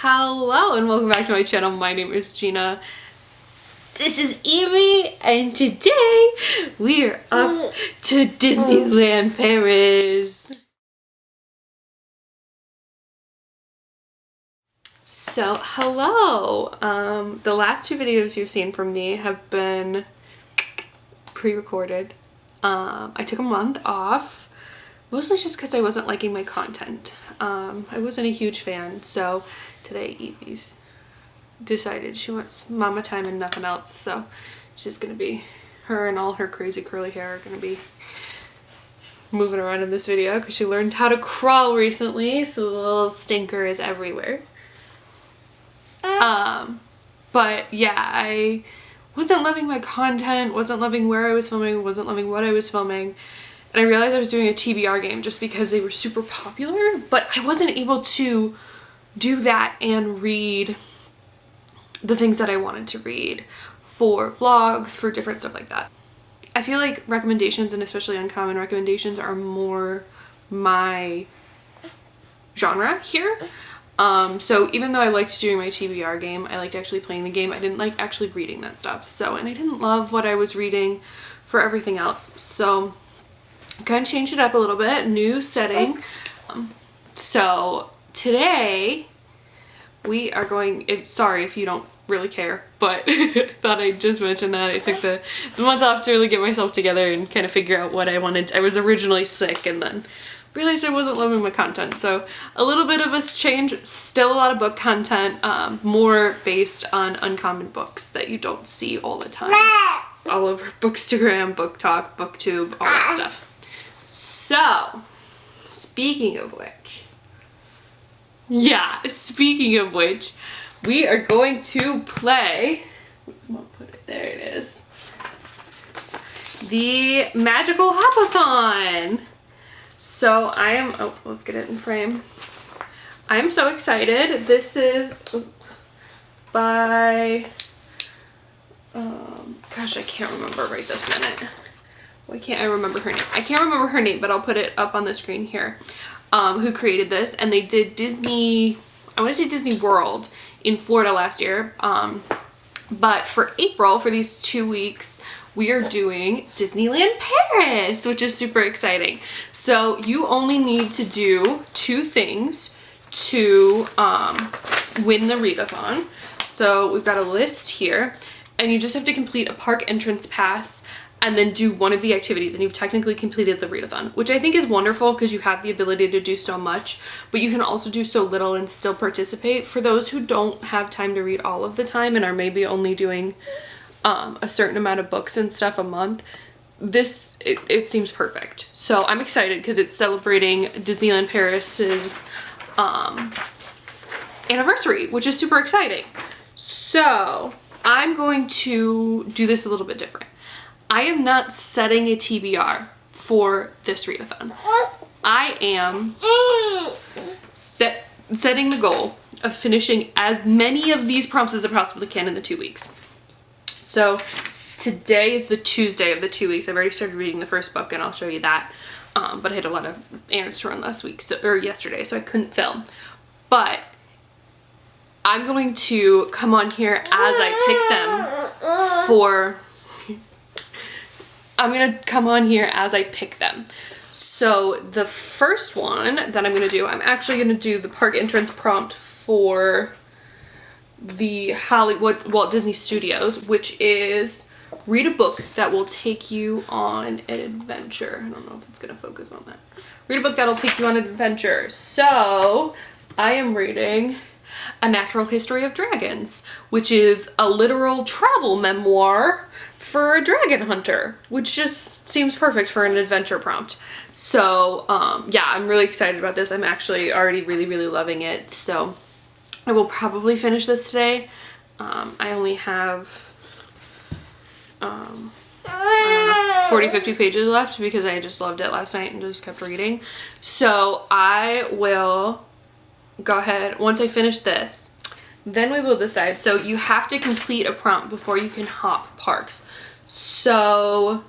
Hello and welcome back to my channel. My name is Gina. This is Evie and today we are up to Disneyland Paris. So hello. The last two videos you've seen from me have been pre-recorded. I took a month off, mostly just because I wasn't liking my content. I wasn't a huge fan, so today Evie's decided she wants mama time and nothing else, so it's just gonna be her and all her crazy curly hair are gonna be moving around in this video because she learned how to crawl recently, so the little stinker is everywhere. But yeah, I wasn't loving my content, wasn't loving where I was filming, wasn't loving what I was filming. And I realized I was doing a TBR game just because they were super popular, but I wasn't able to do that and read the things that I wanted to read for vlogs, for different stuff like that. I feel like recommendations, and especially uncommon recommendations, are more my genre here. So even though I liked doing my TBR game, I liked actually playing the game, I didn't like actually reading that stuff. So, and I didn't love what I was reading for everything else. So I kind of changed it up a little bit, new setting. So today we are going, sorry if you don't really care, but thought I'd just mention that. I took the month off to really get myself together and kind of figure out what I wanted. I was originally sick and then realized I wasn't loving my content. So a little bit of a change, still a lot of book content, more based on uncommon books that you don't see all the time. All over Bookstagram, Book Talk, Booktube, all that stuff. So, speaking of which, we are going to play, I'll put it, there it is, the Magical Hopathon. So I am, oh, let's get it in frame. I am so excited. This is by, gosh, I can't remember right this minute. Why can't I remember her name? I can't remember her name, but I'll put it up on the screen here. Who created this, and they did Disney, I want to say Disney World in Florida last year. But for April, for these 2 weeks, we are doing Disneyland Paris, which is super exciting. So you only need to do 2 things to win the readathon. So we've got a list here, and you just have to complete a park entrance pass and then do one of the activities, and you've technically completed the readathon, which I think is wonderful because you have the ability to do so much, but you can also do so little and still participate. For those who don't have time to read all of the time and are maybe only doing a certain amount of books and stuff a month, this, it seems perfect. So I'm excited because it's celebrating Disneyland Paris's anniversary, which is super exciting. So I'm going to do this a little bit different. I am not setting a TBR for this readathon. I am setting the goal of finishing as many of these prompts as I possibly can in the 2 weeks. So today is the Tuesday of the 2 weeks. I've already started reading the first book and I'll show you that. But I had a lot of errands to run last week, or yesterday, so I couldn't film. But I'm going to come on here as I pick them for... I'm gonna come on here as I pick them. So the first one that I'm gonna do, I'm actually gonna do the park entrance prompt for the Hollywood Walt Disney Studios, which is read a book that will take you on an adventure. I don't know if it's gonna focus on that. Read a book that'll take you on an adventure. So I am reading A Natural History of Dragons, which is a literal travel memoir for a dragon hunter, which just seems perfect for an adventure prompt. So yeah, I'm really excited about this. I'm actually already really loving it. So I will probably finish this today. I only have I don't know, 40-50 pages left because I just loved it last night and just kept reading. So I will go ahead, once I finish this, then we will decide. So you have to complete a prompt before you can hop parks. So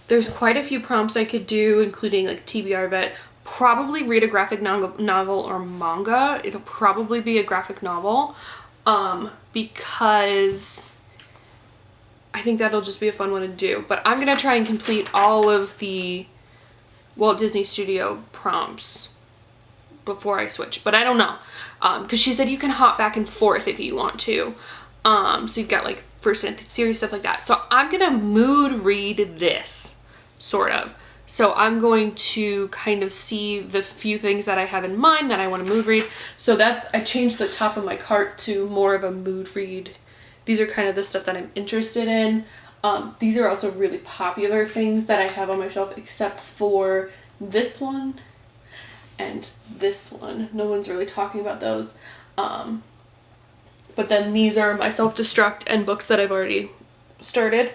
there's quite a few prompts I could do, including like TBR, but probably read a graphic novel or manga. It'll probably be a graphic novel, because I think that'll just be a fun one to do. But I'm gonna try and complete all of the Walt Disney Studio prompts before I switch, but I don't know, because she said you can hop back and forth if you want to. So you've got like first and series, stuff like that. So I'm gonna mood read this, sort of. So I'm going to kind of see the few things that I have in mind that I want to mood read. So I changed the top of my cart to more of a mood read. These are kind of the stuff that I'm interested in. These are also really popular things that I have on my shelf, except for this one and this one. No one's really talking about those. But then these are my self-destruct and books that I've already started.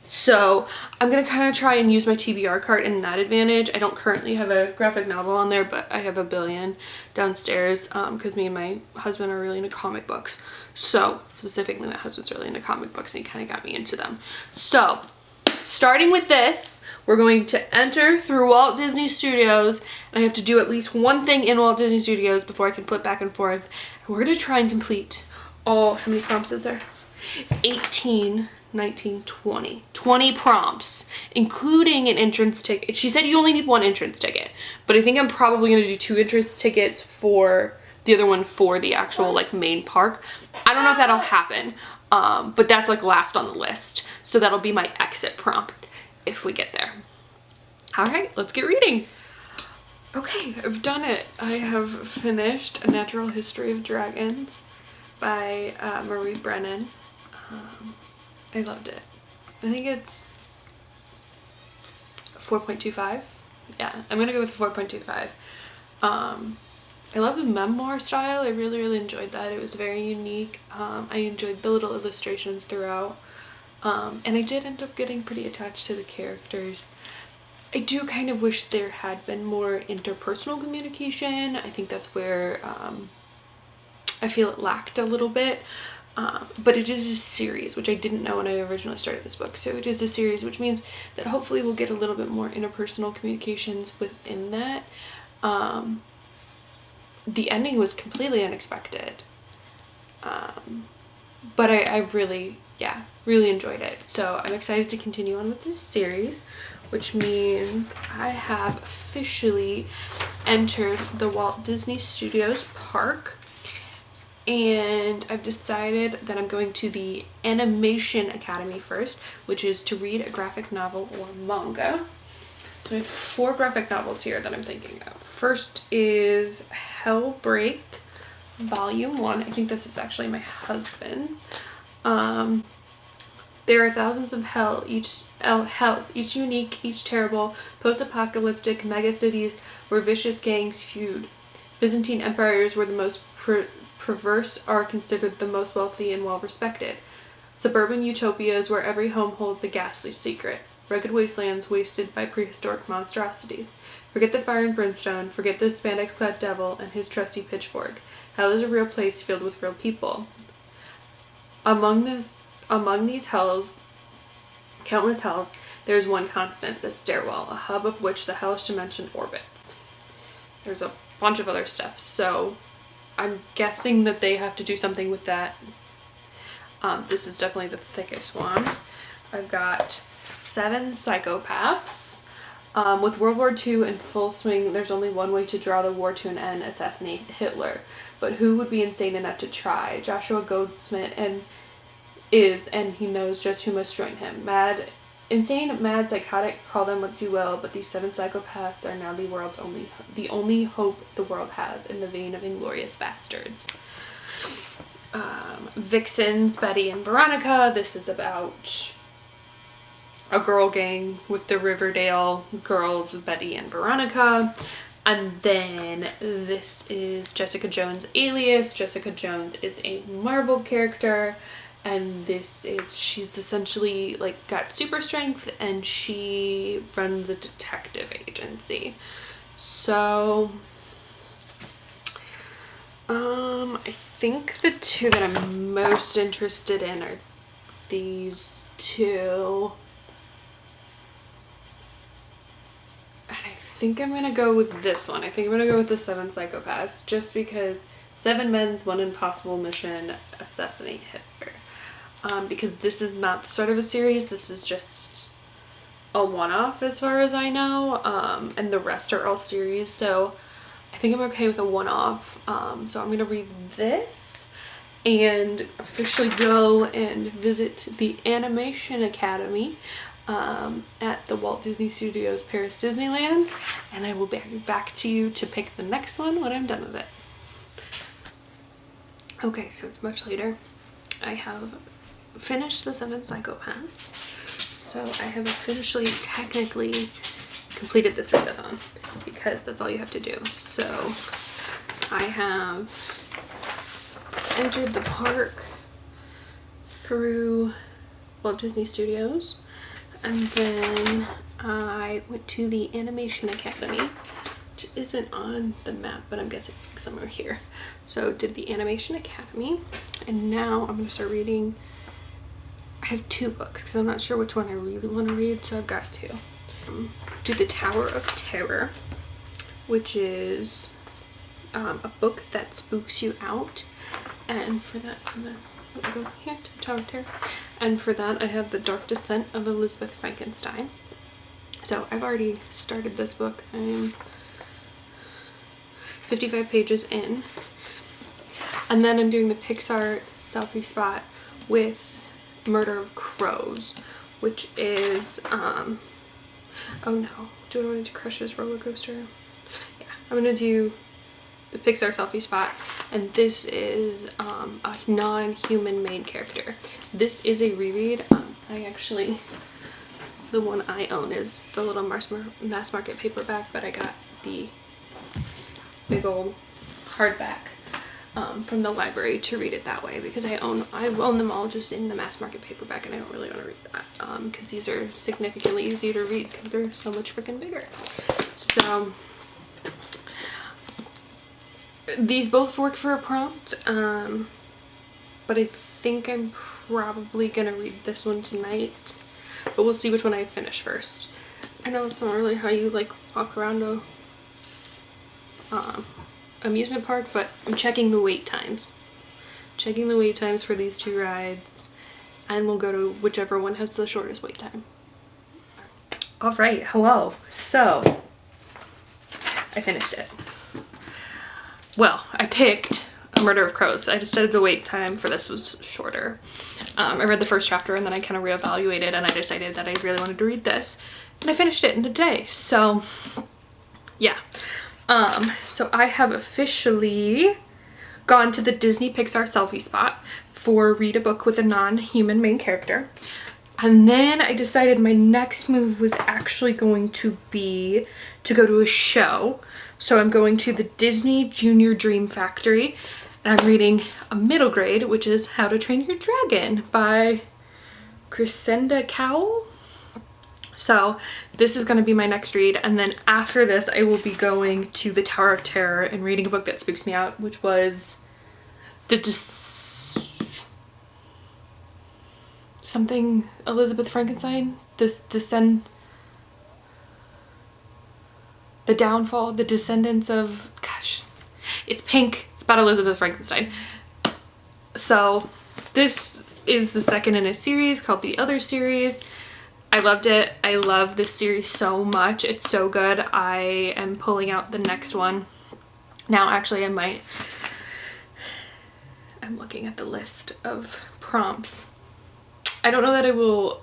So I'm going to kind of try and use my TBR cart in that advantage. I don't currently have a graphic novel on there, but I have a billion downstairs, because me and my husband are really into comic books. So specifically my husband's really into comic books and he kind of got me into them. So starting with this, we're going to enter through Walt Disney Studios, and I have to do at least one thing in Walt Disney Studios before I can flip back and forth. And we're going to try and complete all, how many prompts is there? 18, 19, 20. 20 prompts, including an entrance ticket. She said you only need one entrance ticket, but I think I'm probably going to do 2 entrance tickets for the other one for the actual like main park. I don't know if that'll happen, but that's like last on the list. So that'll be my exit prompt if we get there. All right, let's get reading. Okay, I've done it. I have finished A Natural History of Dragons by Marie Brennan. I loved it. I think it's 4.25. Yeah, I'm gonna go with 4.25. I love the memoir style. I really enjoyed that. It was very unique. I enjoyed the little illustrations throughout. And I did end up getting pretty attached to the characters. I do kind of wish there had been more interpersonal communication. I think that's where I feel it lacked a little bit. But it is a series, which I didn't know when I originally started this book. So it is a series, which means that hopefully we'll get a little bit more interpersonal communications within that. The ending was completely unexpected. But I really enjoyed it. So I'm excited to continue on with this series, which means I have officially entered the Walt Disney Studios park. And I've decided that I'm going to the Animation Academy first, which is to read a graphic novel or manga. So I have 4 graphic novels here that I'm thinking of. First is Hellbreak, Volume 1. I think this is actually my husband's. There are thousands of hells, each unique, each terrible, post-apocalyptic megacities where vicious gangs feud. Byzantine empires were the most perverse are considered the most wealthy and well-respected. Suburban utopias where every home holds a ghastly secret. Rugged wastelands wasted by prehistoric monstrosities. Forget the fire and brimstone, forget the spandex-clad devil and his trusty pitchfork. Hell is a real place filled with real people. Among these hells, countless hells, there is one constant, the stairwell, a hub of which the hellish dimension orbits. There's a bunch of other stuff, so I'm guessing that they have to do something with that. This is definitely the thickest one. I've got 7 psychopaths. With World War II in full swing, there's only one way to draw the war to an end: assassinate Hitler. But who would be insane enough to try? Joshua Goldsmith and he knows just who must join him. Insane, mad, psychotic, call them what you will, but these 7 psychopaths are now the only hope the world has in the vein of Inglourious Bastards. Vixens, Betty and Veronica. This is about a girl gang with the Riverdale girls, Betty and Veronica. And then this is Jessica Jones Alias. Jessica Jones is a Marvel character. And she's essentially like got super strength and she runs a detective agency. So, I think the 2 that I'm most interested in are these 2. And I think I'm gonna go with this one. I think I'm gonna go with the 7 Psychopaths, just because 7 men's, 1 impossible mission, assassinate Hitler. Because this is not the start of a series. This is just a one-off as far as I know, and the rest are all series. So I think I'm okay with a one-off. So I'm gonna read this and officially go and visit the Animation Academy at the Walt Disney Studios Paris Disneyland, and I will be back to you to pick the next one when I'm done with it. Okay, so it's much later. I have finished the 7 Psychopaths, so I have officially technically completed this readathon, because that's all you have to do. So I have entered the park through Walt Disney Studios, and then I went to the Animation Academy, which isn't on the map, but I'm guessing it's like somewhere here. So did the Animation Academy, and now I'm gonna start reading. I have 2 books because I'm not sure which one I really want to read, so I've got 2. Do the Tower of Terror, which is a book that spooks you out. And for that, so then I'll go here to the Tower of Terror. And for that, I have The Dark Descent of Elizabeth Frankenstein. So I've already started this book. I'm 55 pages in. And then I'm doing the Pixar selfie spot with Murder of Crows, which is, oh no, do I want to do Crush's Roller Coaster? Yeah, I'm gonna do the Pixar selfie spot, and this is a non-human main character. This is a reread. I actually, the one I own is the little mass market paperback, but I got the big old hardback from the library to read it that way, because I've owned them all just in the mass market paperback, and I don't really want to read that because these are significantly easier to read because they're so much freaking bigger. So these both work for a prompt, but I think I'm probably gonna read this one tonight, but we'll see which one I finish first. I know it's not really how you like walk around a amusement park, but I'm checking the wait times. Checking the wait times for these 2 rides, and we'll go to whichever one has the shortest wait time. All right, hello. So I finished it. Well, I picked A Murder of Crows. I decided the wait time for this was shorter. I read the first chapter and then I kind of reevaluated, and I decided that I really wanted to read this, and I finished it in a day. So yeah. So I have officially gone to the Disney Pixar selfie spot for read a book with a non-human main character. And then I decided my next move was actually going to be to go to a show. So I'm going to the Disney Junior Dream Factory, and I'm reading a middle grade, which is How to Train Your Dragon by Crescenda Cowell. So this is going to be my next read, and then after this I will be going to the Tower of Terror and reading a book that spooks me out, which was something Elizabeth Frankenstein, the downfall, the descendants of, gosh, it's pink, it's about Elizabeth Frankenstein. So this is the second in a series called The Other Series. I loved it. I love this series so much. It's so good. I am pulling out the next one. Now actually I'm looking at the list of prompts. I don't know that I will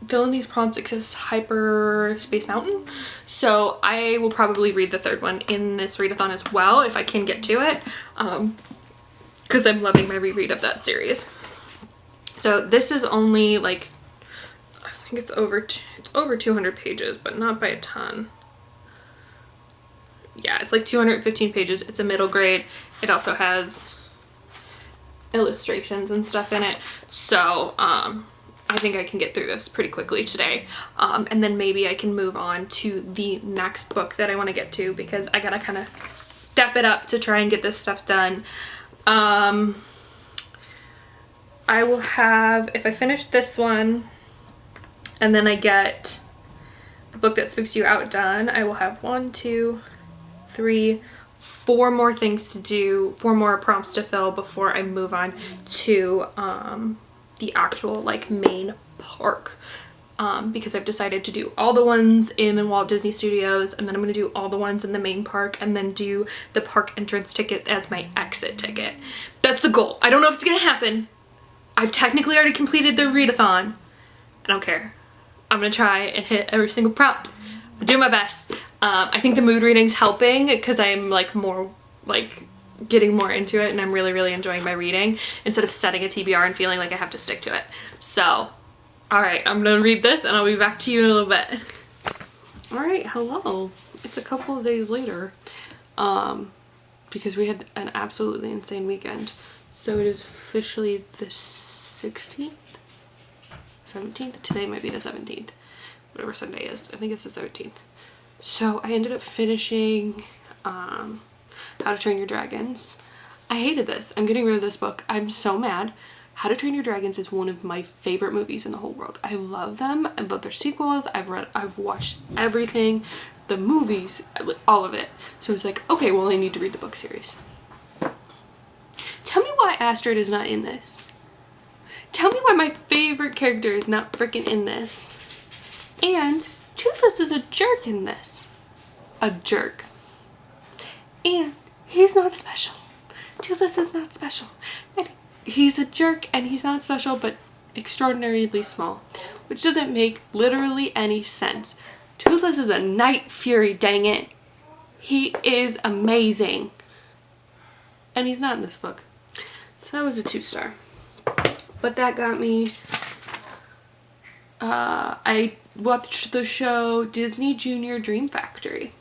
fill in these prompts except Hyper Space Mountain. So I will probably read the 3rd one in this readathon as well if I can get to it. Because I'm loving my reread of that series. So this is only like, I think it's over 200 pages, but not by a ton. Yeah, it's like 215 pages. It's a middle grade. It also has illustrations and stuff in it. So I think I can get through this pretty quickly today. And then maybe I can move on to the next book that I want to get to, because I gotta kind of step it up to try and get this stuff done. I will have, if I finish this one and then I get book that spooks you out done. I will have 1, 2, 3, 4 more things to do, 4 more prompts to fill before I move on to the actual like main park. Because I've decided to do all the ones in the Walt Disney Studios, and then I'm going to do all the ones in the main park, and then do the park entrance ticket as my exit ticket. That's the goal. I don't know if it's going to happen. I've technically already completed the readathon. I don't care. I'm going to try and hit every single prompt. I'm doing my best. I think the mood reading's helping because I'm like more like getting more into it, and I'm really, really enjoying my reading instead of setting a TBR and feeling like I have to stick to it. So alright, I'm gonna read this and I'll be back to you in a little bit. Alright, hello. It's a couple of days later. Because we had an absolutely insane weekend. So it is officially the 16th? 17th? Today might be the 17th. Whatever Sunday is. I think it's the 17th. So I ended up finishing How to Train Your Dragons. I hated this. I'm getting rid of this book. I'm so mad. How to Train Your Dragons is one of my favorite movies in the whole world. I love them. I love their sequels. I've watched everything, the movies, all of it. So I was like, okay, well, I need to read the book series. Tell me why Astrid is not in this. Tell me why my favorite character is not freaking in this. And Toothless is a jerk in this. A jerk. And he's not special. Toothless is not special. And he's a jerk and he's not special, but extraordinarily small, which doesn't make literally any sense. Toothless is a night fury, dang it. He is amazing. And he's not in this book. So that was a 2-star. But that got me, I watched the show Disney Junior Dream Factory.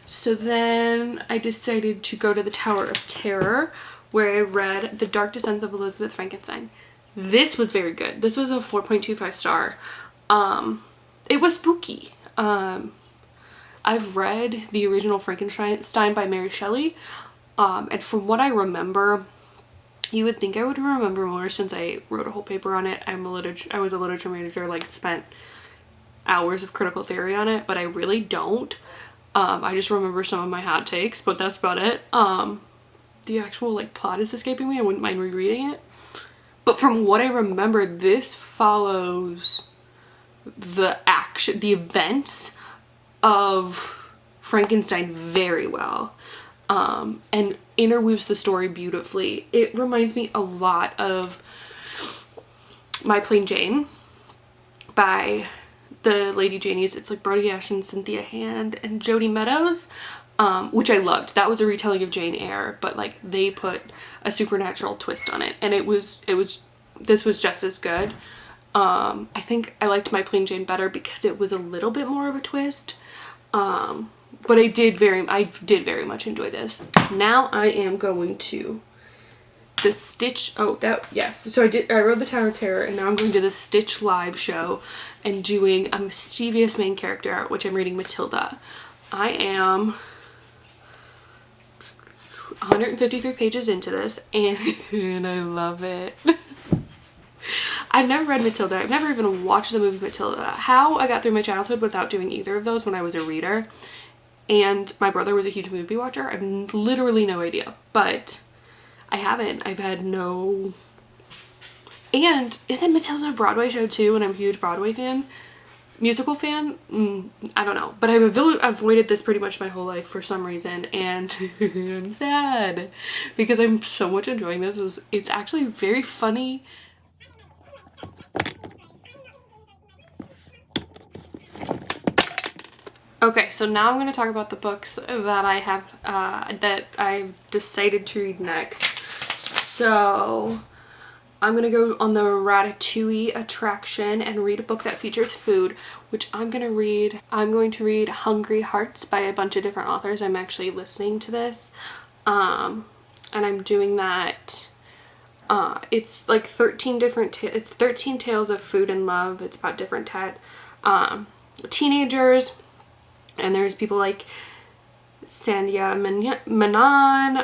So then I decided to go to the Tower of Terror, where I read The Dark Descent of Elizabeth Frankenstein. This was very good. This was a 4.25 star. It was spooky. I've read the original Frankenstein by Mary Shelley, and from what I remember, you would think I would remember more since I wrote a whole paper on it. I was a literature major, like spent hours of critical theory on it, but I really don't. I just remember some of my hot takes, but that's about it. The actual like plot is escaping me. I wouldn't mind rereading it. But from what I remember, this follows the events of Frankenstein very well. And interweaves the story beautifully. It reminds me a lot of My Plain Jane by the Lady Janies. It's like Brody Ashton, Cynthia Hand, and Jodi Meadows, which I loved. That was a retelling of Jane Eyre, but like they put a supernatural twist on it, and this was just as good. I think I liked My Plain Jane better because it was a little bit more of a twist. But I did very much enjoy this. Now I am going to the Stitch, so I wrote the Tower of Terror, and now I'm going to the Stitch live show and doing a mischievous main character, which I'm reading Matilda. I am 153 pages into this, and I love it. I've never read Matilda. I've never even watched the movie Matilda. How I got through my childhood without doing either of those when I was a reader, and my brother was a huge movie watcher, I have literally no idea. But I haven't. I've had no... And isn't Matilda a Broadway show too? And I'm a huge Broadway fan. Musical fan? I don't know. But I've avoided this pretty much my whole life for some reason, and I'm sad because I'm so much enjoying this. It's actually very funny. Okay, so now I'm going to talk about the books that I have, that I've decided to read next. So I'm going to go on the Ratatouille attraction and read a book that features food, which I'm going to read. I'm going to read Hungry Hearts by a bunch of different authors. I'm actually listening to this, and I'm doing that. It's like 13 tales of food and love. It's about different teenagers. And there's people like Sandia Manon,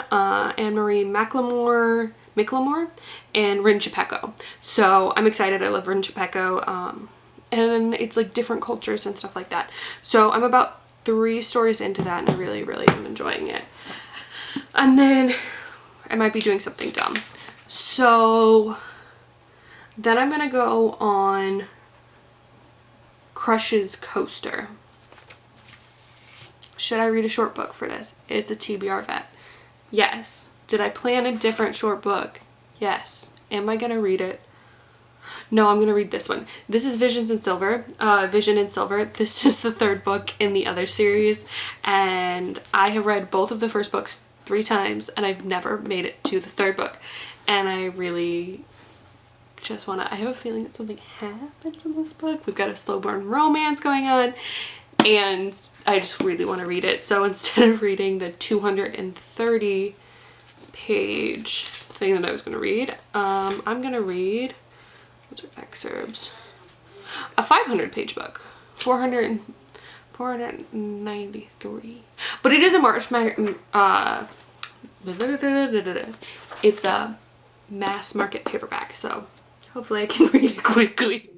Anne-Marie McLemore, and Rin Chapeko. So I'm excited. I love Rin Chapeko. and it's like different cultures and stuff like that. So I'm about 3 stories into that, and I really, really am enjoying it. And then I might be doing something dumb. So then I'm gonna go on Crush's Coaster. Should I read a short book for this? It's a TBR vet. Yes. Did I plan a different short book? Yes. Am I gonna read it? No, I'm gonna read this one. This is Vision in Silver. This is the 3rd book in the other series, and I have read both of the first books 3 times, and I've never made it to the 3rd book. And I really just wanna, I have a feeling that something happens in this book. We've got a slow burn romance going on, and I just really want to read it. So instead of reading the 230 page thing that I was going to read, I'm going to read, what's our excerpts? A 500 page book. 493. But it is a it's a mass market paperback, so hopefully I can read it quickly.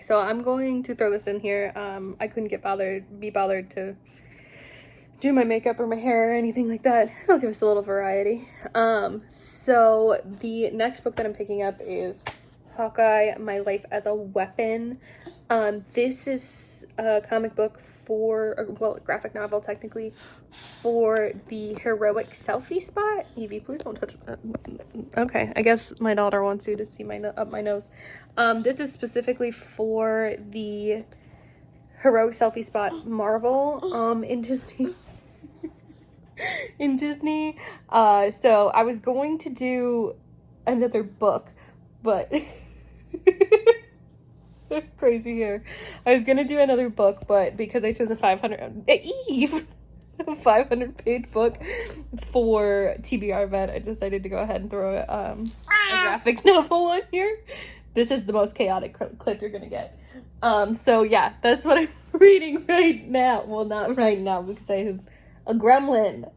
So I'm going to throw this in here. I couldn't be bothered to do my makeup or my hair or anything like that. I'll give us a little variety. So the next book that I'm picking up is Hawkeye, My Life as a Weapon. This is a comic book a graphic novel technically, for the heroic selfie spot. Evie, please don't touch that. Okay, I guess my daughter wants you to see up my nose. This is specifically for the heroic selfie spot Marvel in Disney. So I was going to do another book, but crazy here. I was gonna do another book, but because I chose a 500 page book for TBR vet, I decided to go ahead and throw a graphic novel on here. This is the most chaotic clip you're gonna get. So yeah, that's what I'm reading right now. Well, not right now because I have a gremlin.